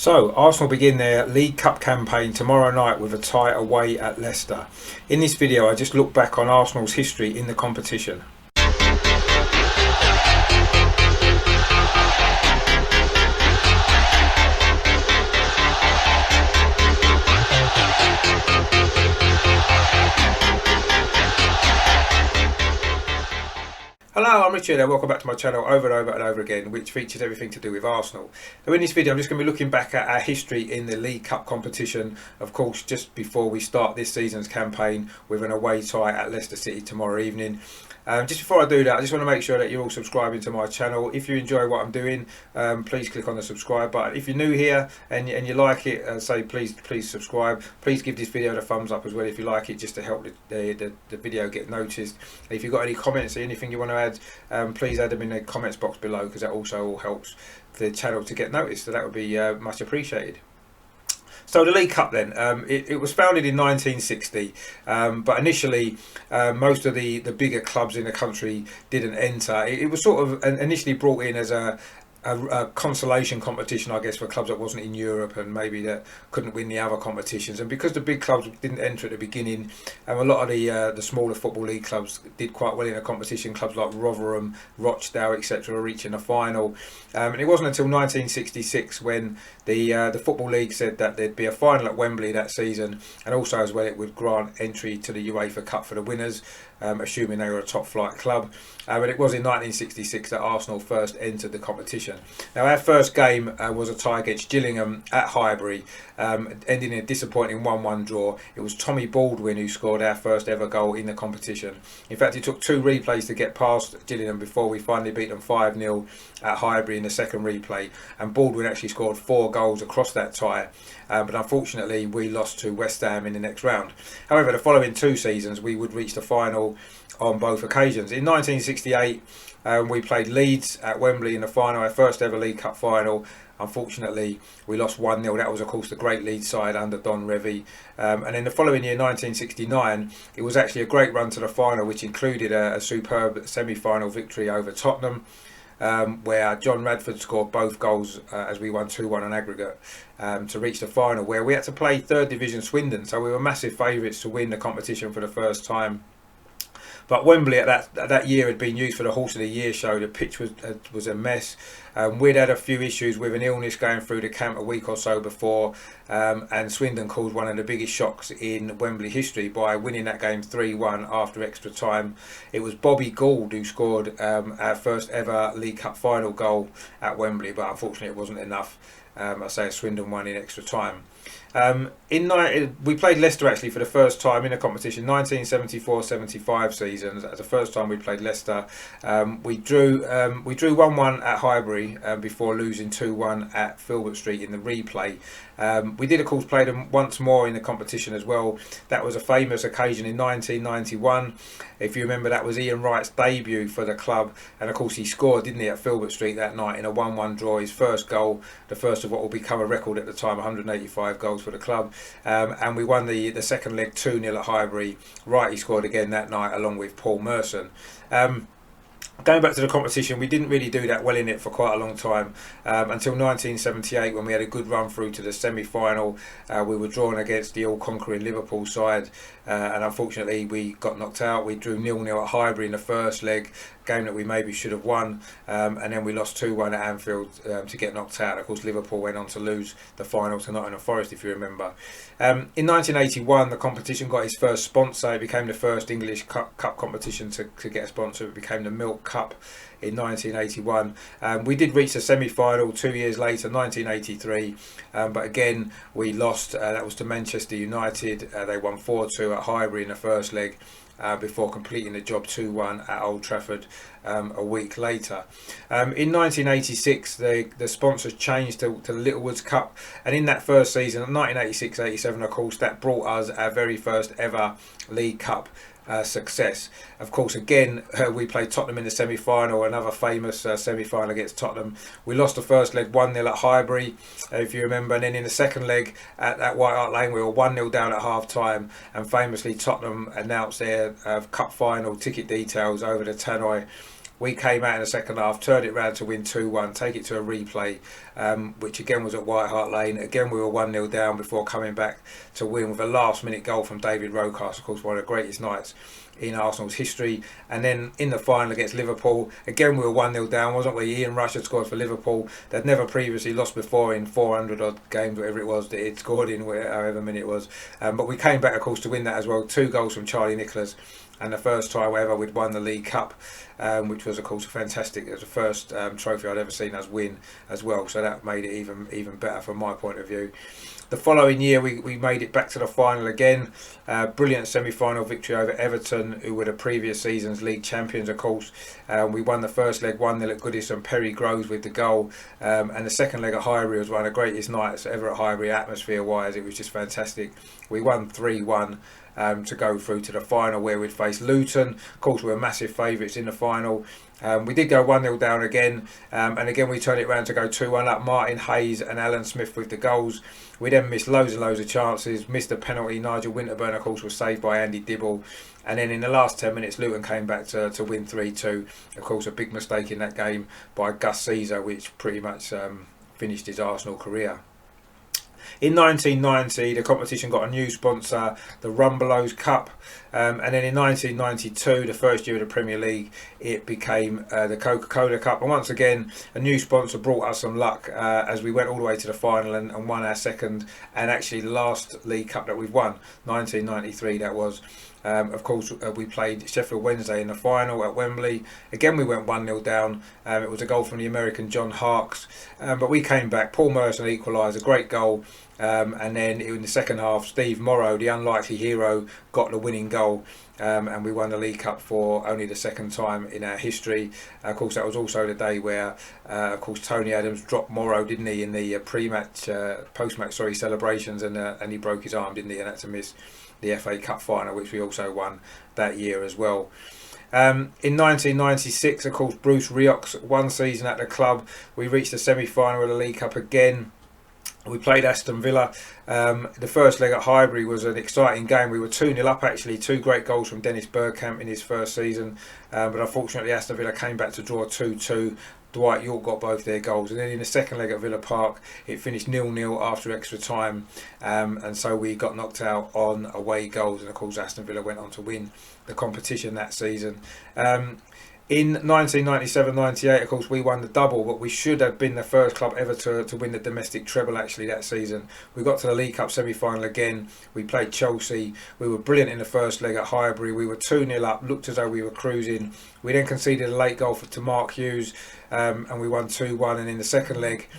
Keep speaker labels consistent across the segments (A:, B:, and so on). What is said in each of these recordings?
A: So, Arsenal begin their League Cup campaign tomorrow night with a tie away at Leicester. In this video, I just look back on Arsenal's history in the competition. Hello, I'm Richard and welcome back to my channel over and over again, which features everything to do with Arsenal. So in this video I'm just going to be looking back at our history in the League Cup competition, of course just before we start this season's campaign with an away tie at Leicester City tomorrow evening. Just before I do that, I just want to make sure that you're all subscribing to my channel. If you enjoy what I'm doing, please click on the subscribe button. If you're new here and you like it, please subscribe. Please give this video a thumbs up as well if you like it, just to help the video get noticed. If you've got any comments or anything you want to add, please add them in the comments box below, because that also all helps the channel to get noticed, so that would be much appreciated. So the League Cup then, it was founded in 1960, but initially most of the bigger clubs in the country didn't enter. It was sort of initially brought in as a consolation competition, I guess, for clubs that wasn't in Europe and maybe that couldn't win the other competitions. And because the big clubs didn't enter at the beginning, a lot of the smaller football league clubs did quite well in the competition. Clubs like Rotherham, Rochdale, etc., reaching the final. And it wasn't until 1966 when the Football League said that there'd be a final at Wembley that season, and also as well it would grant entry to the UEFA Cup for the winners, assuming they were a top flight club. But it was in 1966 that Arsenal first entered the competition. Now our first game was a tie against Gillingham at Highbury, ending in a disappointing 1-1 draw. It was Tommy Baldwin who scored our first ever goal in the competition. In fact, it took 2 replays to get past Gillingham before we finally beat them 5-0 at Highbury in the second replay, and Baldwin actually scored 4 goals across that tie, but unfortunately we lost to West Ham in the next round. However, the following 2 seasons we would reach the final on both occasions. In 1968 we played Leeds at Wembley in the final, our first ever League Cup final. Unfortunately we lost 1-0. That was of course the great Leeds side under Don Revie. And in the following year, 1969, it was actually a great run to the final, which included a superb semi-final victory over Tottenham, where John Radford scored both goals as we won 2-1 on aggregate to reach the final, where we had to play 3rd Division Swindon, so we were massive favourites to win the competition for the first time. But Wembley at that year had been used for the Horse of the Year show. The pitch was a mess. We'd had a few issues with an illness going through the camp a week or so before, and Swindon caused one of the biggest shocks in Wembley history by winning that game 3-1 after extra time. It was Bobby Gould who scored our first ever League Cup final goal at Wembley, but unfortunately it wasn't enough. I say Swindon won in extra time. We played Leicester actually for the first time in a competition, 1974-75 season. That's the first time we played Leicester. We drew 1-1 at Highbury before losing 2-1 at Filbert Street in the replay. We did of course play them once more in the competition as well. That was a famous occasion in 1991. If you remember, that was Ian Wright's debut for the club, and of course he scored, didn't he, at Filbert Street that night in a 1-1 draw, his first goal, the first of what will become a record at the time, 185 goals for the club. And we won the second leg 2-0 at Highbury. Wright, he scored again that night along with Paul Merson. Going back to the competition, we didn't really do that well in it for quite a long time, until 1978 when we had a good run through to the semi-final. We were drawn against the all-conquering Liverpool side, and unfortunately we got knocked out. We drew 0-0 at Highbury in the first leg, game that we maybe should have won, and then we lost 2-1 at Anfield to get knocked out. Of course Liverpool went on to lose the final to Nottingham Forest, if you remember. In 1981 the competition got its first sponsor. It became the first English cup competition to get a sponsor. It became the Milk Cup in 1981. We did reach the semi-final 2 years later, 1983, but again we lost. That was to Manchester United. They won 4-2 at Highbury in the first leg, before completing the job 2-1 at Old Trafford a week later. In 1986 the sponsors changed to the Littlewoods Cup, and in that first season, 1986-87, of course, that brought us our very first ever League Cup success. Of course, again, we played Tottenham in the semi-final, another famous semi-final against Tottenham. We lost the first leg 1-0 at Highbury, if you remember, and then in the second leg at White Hart Lane we were 1-0 down at half-time, and famously Tottenham announced their cup final ticket details over the tannoy We came out in the second half, turned it round to win 2-1, take it to a replay, which again was at White Hart Lane. Again, we were 1-0 down before coming back to win with a last-minute goal from David Rocast, of course, one of the greatest nights in Arsenal's history. And then in the final against Liverpool, again we were 1-0 down, wasn't we? Ian Rush had scored for Liverpool. They'd never previously lost before in 400 odd games, whatever it was that he'd scored in, however many it was. But we came back, of course, to win that as well. 2 goals from Charlie Nicholas, and the first time ever we'd won the League Cup, which was, of course, fantastic. It was the first trophy I'd ever seen us win as well, so that made it even better from my point of view. The following year we made it back to the final again. Brilliant semi-final victory over Everton, who were the previous season's league champions, of course. We won the first leg 1-0 at Goodison, Perry Groves with the goal, and the second leg at Highbury was one of the greatest nights ever at Highbury, atmosphere wise. It was just fantastic. We won 3-1 to go through to the final, where we'd face Luton. Of course, we were massive favourites in the final. We did go 1-0 down again, and again we turned it around to go 2-1 up. Martin Hayes and Alan Smith with the goals. We then missed loads and loads of chances, missed a penalty. Nigel Winterburn, of course, was saved by Andy Dibble. And then in the last 10 minutes, Luton came back to win 3-2. Of course, a big mistake in that game by Gus Caesar, which pretty much finished his Arsenal career. In 1990, the competition got a new sponsor, the Rumbelows Cup, and then in 1992, the first year of the Premier League, it became the Coca-Cola Cup. And once again, a new sponsor brought us some luck as we went all the way to the final and won our second and actually last League Cup that we've won, 1993 that was. Of course, we played Sheffield Wednesday in the final at Wembley. Again, we went 1-0 down. It was a goal from the American John Harkes. But we came back. Paul Merson equalised, a great goal. And then in the second half, Steve Morrow, the unlikely hero, got the winning goal. And we won the League Cup for only the second time in our history. Of course, that was also the day where, of course, Tony Adams dropped Morrow, didn't he, in the post-match celebrations, and he broke his arm, didn't he, and had to miss the FA Cup final, which we also won that year as well. In 1996, of course, Bruce Rioch's one season at the club, we reached the semi-final of the League Cup again. We played Aston Villa. The first leg at Highbury was an exciting game. We were 2-0 up actually, 2 great goals from Dennis Bergkamp in his first season, but unfortunately Aston Villa came back to draw 2-2. Dwight York got both their goals, and then in the second leg at Villa Park it finished 0-0 after extra time, and so we got knocked out on away goals, and of course Aston Villa went on to win the competition that season. In 1997-98, of course, we won the double, but we should have been the first club ever to win the domestic treble actually that season. We got to the League Cup semi-final again. We played Chelsea. We were brilliant in the first leg at Highbury. We were 2-0 up, looked as though we were cruising. We then conceded a late goal to Mark Hughes, and we won 2-1. And in the second leg,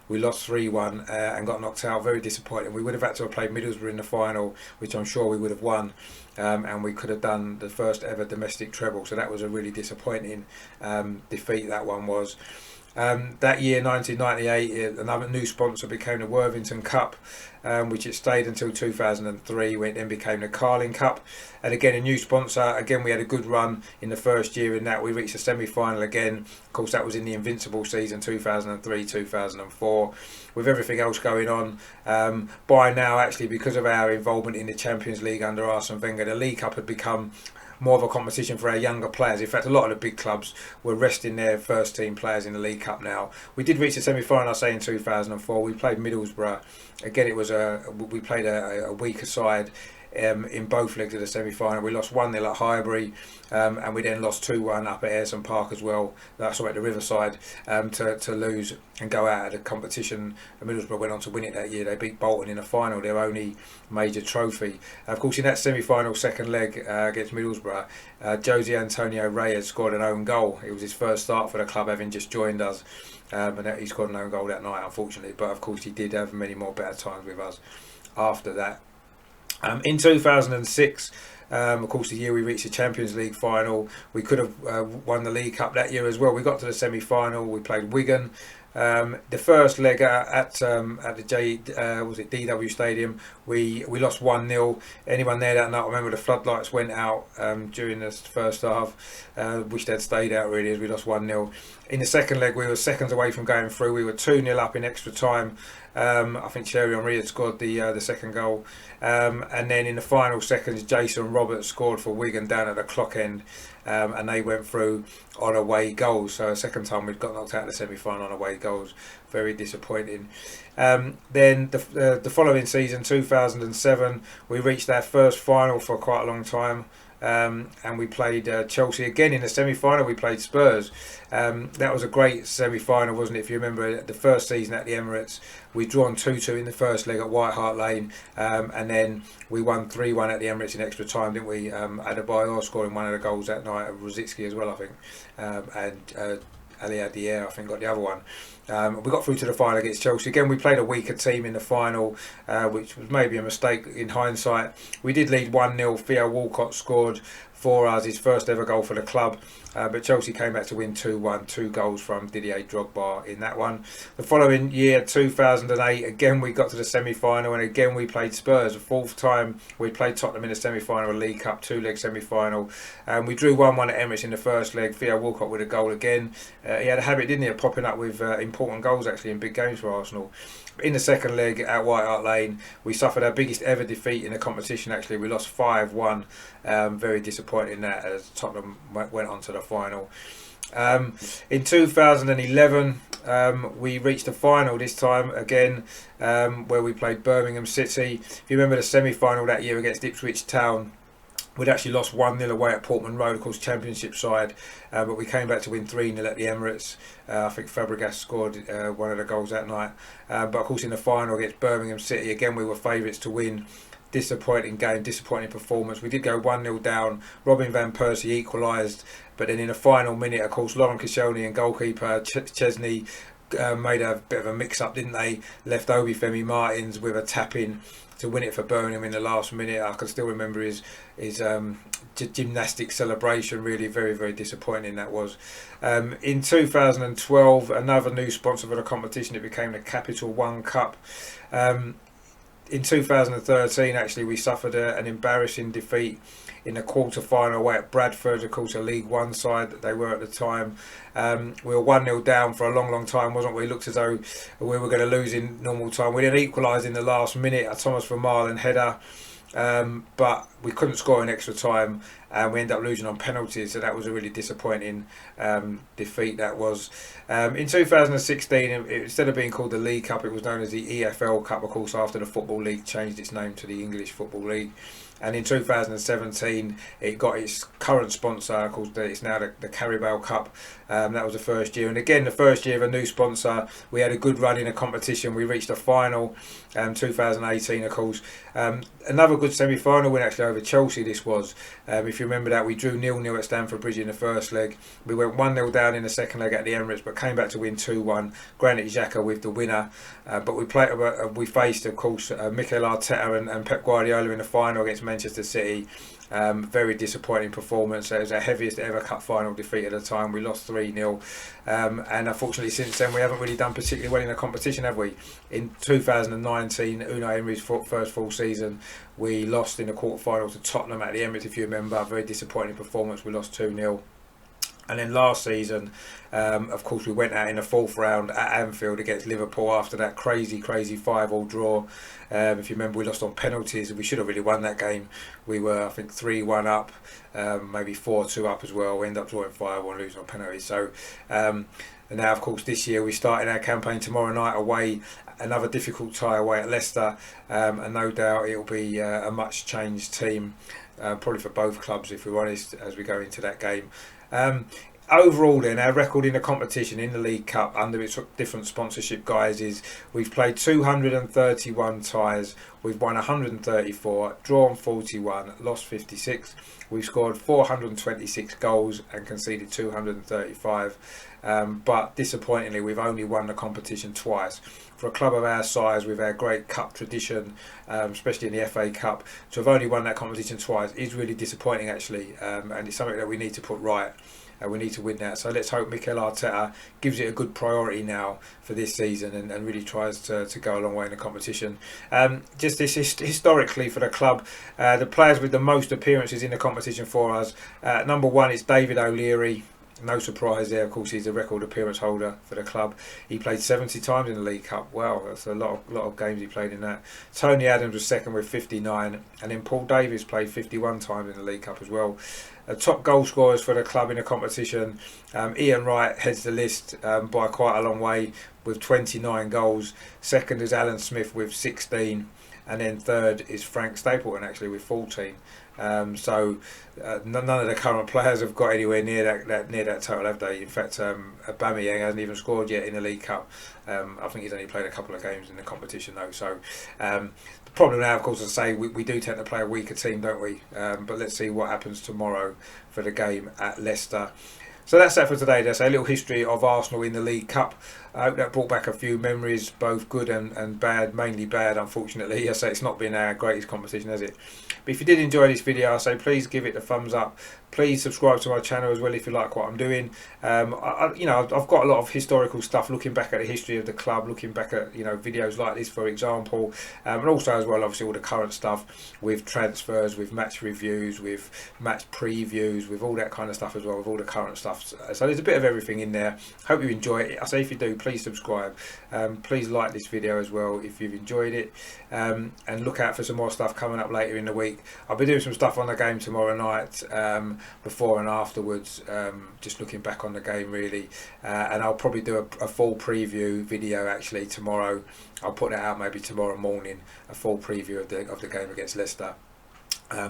A: we lost 3-1 and got knocked out. Very disappointing. We would have had to have played Middlesbrough in the final, which I'm sure we would have won. And we could have done the first ever domestic treble, so that was a really disappointing defeat, that one was. That year, 1998, another new sponsor became the Worthington Cup, which it stayed until 2003, when it then became the Carling Cup. And again, a new sponsor. Again, we had a good run in the first year in that. We reached the semi-final again. Of course, that was in the invincible season, 2003-2004. With everything else going on, by now, actually, because of our involvement in the Champions League under Arsene Wenger, the League Cup had become more of a competition for our younger players. In fact, a lot of the big clubs were resting their first team players in the League Cup now. We did reach the semi-final, I say, in 2004. We played Middlesbrough. Again, it was we played a weaker side in both legs of the semi-final. We lost 1-0 at Highbury, and we then lost 2-1 up at Ayresome Park as well. That's at the Riverside, to lose and go out of the competition. And Middlesbrough went on to win it that year. They beat Bolton in the final, their only major trophy. Of course, in that semi-final second leg against Middlesbrough, Jose Antonio Reyes scored an own goal. It was his first start for the club, having just joined us. And he scored an own goal that night, unfortunately. But of course, he did have many more better times with us after that. In 2006, of course, the year we reached the Champions League final, we could have won the League Cup that year as well. We got to the semi-final. We played Wigan. The first leg at the DW Stadium, we lost 1-0. Anyone there that night, remember the floodlights went out during the first half. Wish they'd stayed out really, as we lost 1-0. In the second leg, we were seconds away from going through. We were 2-0 up in extra time, I think Thierry Henry had scored the second goal. And then in the final seconds, Jason Roberts scored for Wigan down at the clock end. And they went through on away goals. So a second time we'd got knocked out of the semi-final on away goals. Very disappointing. Then the following season, 2007, we reached our first final for quite a long time. And we played Chelsea again in the semi-final. We played Spurs. That was a great semi-final, wasn't it? If you remember the first season at the Emirates, we'd drawn 2-2 in the first leg at White Hart Lane, and then we won 3-1 at the Emirates in extra time, didn't we? Adebayor scoring one of the goals that night, Rosicki as well, I think, and Ali Adier, I think, got the other one. We got through to the final against Chelsea. Again, we played a weaker team in the final, which was maybe a mistake in hindsight. We did lead 1-0. Theo Walcott scored for us his first ever goal for the club, but Chelsea came back to win 2-1, 2 goals from Didier Drogba in that one. The following year, 2008, again we got to the semi-final, and again we played Spurs. The fourth time we played Tottenham in the semi-final, League Cup 2-leg semi-final. We drew 1-1 at Emirates in the first leg. Theo Walcott with a goal again. He had a habit, didn't he, of popping up with important goals actually in big games for Arsenal. In the second leg at White Hart Lane, we suffered our biggest ever defeat in the competition. Actually, we lost 5-1. Very disappointing that, as Tottenham went on to the final. In 2011, we reached the final this time again, where we played Birmingham City. If you remember the semi-final that year against Ipswich Town, we'd actually lost 1-0 away at Portman Road, of course, Championship side, but we came back to win 3-0 at the Emirates. I think Fabregas scored one of the goals that night. But of course, in the final against Birmingham City, again, we were favourites to win. Disappointing game, disappointing performance. We did go 1-0 down. Robin van Persie equalised, but then in the final minute, of course, Lauren Koscielny and goalkeeper Chesney made a bit of a mix-up, didn't they? Left Obafemi Martins with a tap-in to win it for Birmingham in the last minute. I can still remember his gymnastic celebration. Really very, very disappointing that was. In 2012, another new sponsor for the competition, it became the Capital One Cup. In 2013, actually, we suffered an embarrassing defeat in the quarter-final away at Bradford, of course, a League One side that they were at the time. We were 1-0 down for a long, long time, wasn't we? It looked as though we were going to lose in normal time. We then equalised in the last minute, a Thomas Vermaelen header, but we couldn't score in extra time, and we ended up losing on penalties, so that was a really disappointing defeat, that was. In 2016, instead of being called the League Cup, it was known as the EFL Cup, of course, after the Football League changed its name to the English Football League. And in 2017, it got its current sponsor, called it's now the Carabao Cup. That was the first year. And again, the first year of a new sponsor, we had a good run in a competition. We reached a final, 2018, of course. Another good semi-final win actually over Chelsea, this was. If you remember that, we drew 0-0 at Stamford Bridge in the first leg. We went 1-0 down in the second leg at the Emirates, but came back to win 2-1. Granit Xhaka with the winner. But we faced, of course, Mikel Arteta and Pep Guardiola in the final against Manchester City. Very disappointing performance. It was our heaviest ever cup final defeat at the time. We lost 3-0, and unfortunately since then we haven't really done particularly well in the competition, have we? In 2019, Unai Emery's first full season, we lost in the quarter-final to Tottenham at the Emirates, if you remember. Very disappointing performance. We lost 2-0. And then last season, of course, we went out in the fourth round at Anfield against Liverpool after that crazy 5-5 draw. If you remember, we lost on penalties. We should have really won that game. We were, I think, 3-1 up, maybe 4-2 up as well. We ended up drawing 5-1, losing on penalties. So, and now, of course, this year we started our campaign tomorrow night away. Another difficult tie away at Leicester, and no doubt it'll be a much changed team, probably for both clubs, if we're honest, as we go into that game. Overall then, our record in the competition in the League Cup under its different sponsorship guises, we've played 231 ties, we've won 134, drawn 41, lost 56, we've scored 426 goals and conceded 235, but disappointingly we've only won the competition twice. For a club of our size, with our great cup tradition, especially in the FA Cup, to have only won that competition twice is really disappointing actually, and it's something that we need to put right. We need to win that. So let's hope Mikel Arteta gives it a good priority now for this season and really tries to go a long way in the competition. Just this historically for the club, the players with the most appearances in the competition for us, number one is David O'Leary. No surprise there. Of course, he's a record appearance holder for the club. He played 70 times in the League Cup. Wow, that's a lot of games he played in that. Tony Adams was second with 59, and then Paul Davies played 51 times in the League Cup as well. Top goal scorers for the club in the competition. Ian Wright heads the list by quite a long way with 29 goals. Second is Alan Smith with 16, and then third is Frank Stapleton actually with 14. So none of the current players have got anywhere near that total, have they? In fact, Aubameyang hasn't even scored yet in the League Cup. I think he's only played a couple of games in the competition though. So the problem now, of course, as I say, we do tend to play a weaker team, don't we? But let's see what happens tomorrow for the game at Leicester. So that's that for today. That's a little history of Arsenal in the League Cup. I hope that brought back a few memories, both good and bad, mainly bad, unfortunately. I say it's not been our greatest competition, has it? But if you did enjoy this video, I say please give it a thumbs up. Please subscribe to my channel as well if you like what I'm doing. I've got a lot of historical stuff, looking back at the history of the club, looking back at videos like this, for example, and also as well, obviously all the current stuff with transfers, with match reviews, with match previews, with all that kind of stuff as well, with all the current stuff. So there's a bit of everything in there. Hope you enjoy it. I say if you do, please subscribe. Please like this video as well if you've enjoyed it, and look out for some more stuff coming up later in the week. I'll be doing some stuff on the game tomorrow night, before and afterwards, just looking back on the game really, and I'll probably do a full preview video actually tomorrow. I'll put that out maybe tomorrow morning, a full preview of the game against Leicester,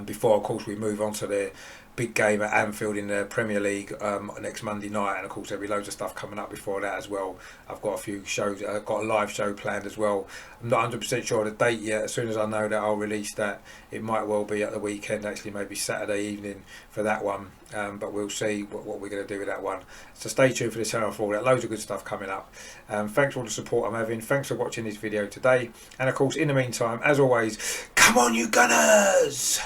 A: before of course we move on to the big game at Anfield in the Premier League next Monday night, and of course there'll be loads of stuff coming up before that as well. I've got a few shows, I've got a live show planned as well. I'm not 100% sure of the date yet. As soon as I know that, I'll release that. It might well be at the weekend, actually maybe Saturday evening for that one, but we'll see what we're going to do with that one. So stay tuned for the channel for all that. Loads of good stuff coming up. Thanks for all the support I'm having. Thanks for watching this video today, and of course in the meantime, as always, come on you Gunners!